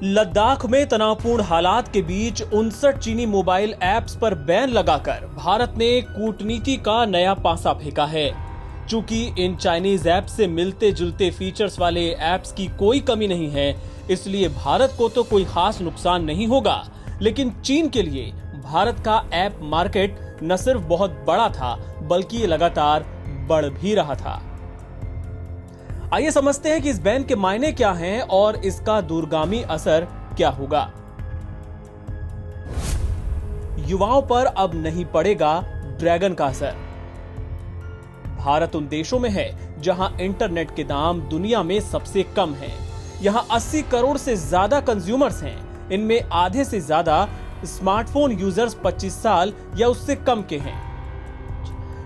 लद्दाख में तनावपूर्ण हालात के बीच 59 चीनी मोबाइल ऐप्स पर बैन लगाकर भारत ने कूटनीति का नया पासा फेंका है। चूंकि इन चाइनीज ऐप्स से मिलते जुलते फीचर्स वाले ऐप्स की कोई कमी नहीं है, इसलिए भारत को तो कोई खास नुकसान नहीं होगा, लेकिन चीन के लिए भारत का ऐप मार्केट न सिर्फ बहुत बड़ा था बल्कि ये लगातार बढ़ भी रहा था। आइए समझते हैं कि इस बैन के मायने क्या हैं और इसका दूरगामी असर क्या होगा। युवाओं पर अब नहीं पड़ेगा ड्रैगन का असर। भारत उन देशों में है जहां इंटरनेट के दाम दुनिया में सबसे कम हैं। यहां 80 करोड़ से ज्यादा कंज्यूमर्स हैं। इनमें आधे से ज्यादा स्मार्टफोन यूजर्स 25 साल या उससे कम के हैं।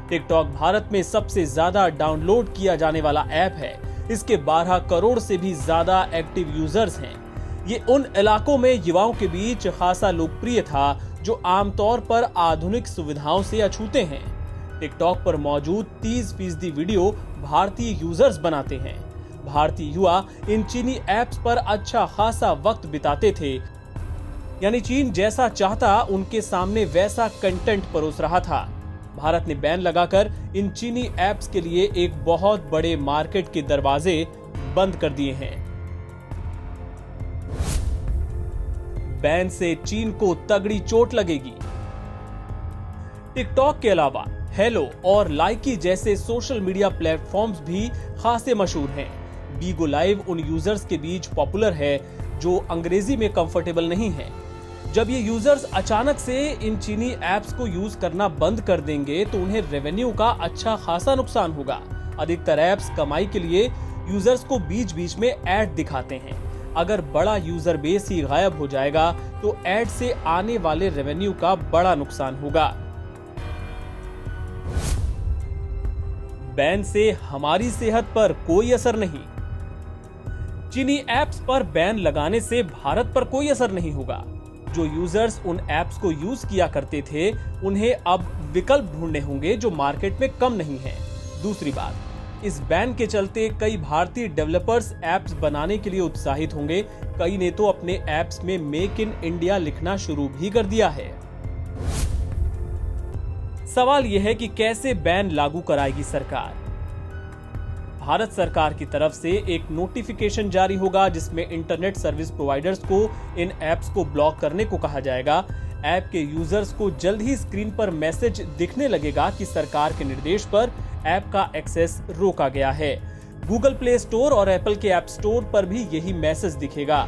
टिकटॉक भारत में सबसे ज्यादा डाउनलोड किया जाने वाला ऐप है। इसके 12 करोड़ से भी ज्यादा एक्टिव यूजर्स हैं। ये उन इलाकों में युवाओं के बीच खासा लोकप्रिय था जो आमतौर पर आधुनिक सुविधाओं से अछूते हैं। टिकटॉक पर मौजूद 30% वीडियो भारतीय यूजर्स बनाते हैं। भारतीय युवा इन चीनी ऐप्स पर अच्छा खासा वक्त बिताते थे, यानी चीन जैसा चाहता उनके सामने वैसा कंटेंट परोस रहा था। भारत ने बैन लगाकर इन चीनी ऐप्स के लिए एक बहुत बड़े मार्केट के दरवाजे बंद कर दिए हैं। बैन से चीन को तगड़ी चोट लगेगी। टिकटॉक के अलावा हेलो और लाइकी जैसे सोशल मीडिया प्लेटफॉर्म्स भी खासे मशहूर हैं। बीगो लाइव उन यूजर्स के बीच पॉपुलर है जो अंग्रेजी में कंफर्टेबल नहीं है। जब ये यूजर्स अचानक से इन चीनी ऐप्स को यूज करना बंद कर देंगे तो उन्हें रेवेन्यू का अच्छा खासा नुकसान होगा। अधिकतर ऐप्स कमाई के लिए यूजर्स को बीच बीच में ऐड दिखाते हैं। अगर बड़ा यूजर बेस ही गायब हो जाएगा तो ऐड से आने वाले रेवेन्यू का बड़ा नुकसान होगा। बैन से हमारी सेहत पर कोई असर नहीं। चीनी ऐप्स पर बैन लगाने से भारत पर कोई असर नहीं होगा। जो यूजर्स उन ऐप्स को यूज किया करते थे उन्हें अब विकल्प ढूंढने होंगे जो मार्केट में कम नहीं है। दूसरी बात, इस बैन के चलते कई भारतीय डेवलपर्स ऐप्स बनाने के लिए उत्साहित होंगे। कई ने तो अपने ऐप्स में मेक इन इंडिया लिखना शुरू भी कर दिया है। सवाल यह है कि कैसे बैन लागू कराएगी सरकार। भारत सरकार की तरफ से एक नोटिफिकेशन जारी होगा जिसमें इंटरनेट सर्विस प्रोवाइडर्स को इन ऐप्स को ब्लॉक करने को कहा जाएगा। ऐप के यूजर्स को जल्द ही स्क्रीन पर मैसेज दिखने लगेगा कि सरकार के निर्देश पर ऐप का एक्सेस रोका गया है। गूगल प्ले स्टोर और एप्पल के ऐप स्टोर पर भी यही मैसेज दिखेगा।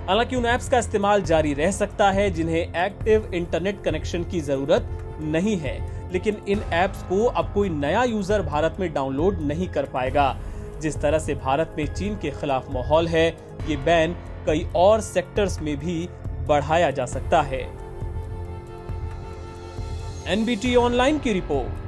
हालांकि उन ऐप्स का इस्तेमाल जारी रह सकता है जिन्हें एक्टिव इंटरनेट कनेक्शन की जरूरत नहीं है, लेकिन इन ऐप्स को अब कोई नया यूजर भारत में डाउनलोड नहीं कर पाएगा। जिस तरह से भारत में चीन के खिलाफ माहौल है, ये बैन कई और सेक्टर्स में भी बढ़ाया जा सकता है। एनबीटी ऑनलाइन की रिपोर्ट।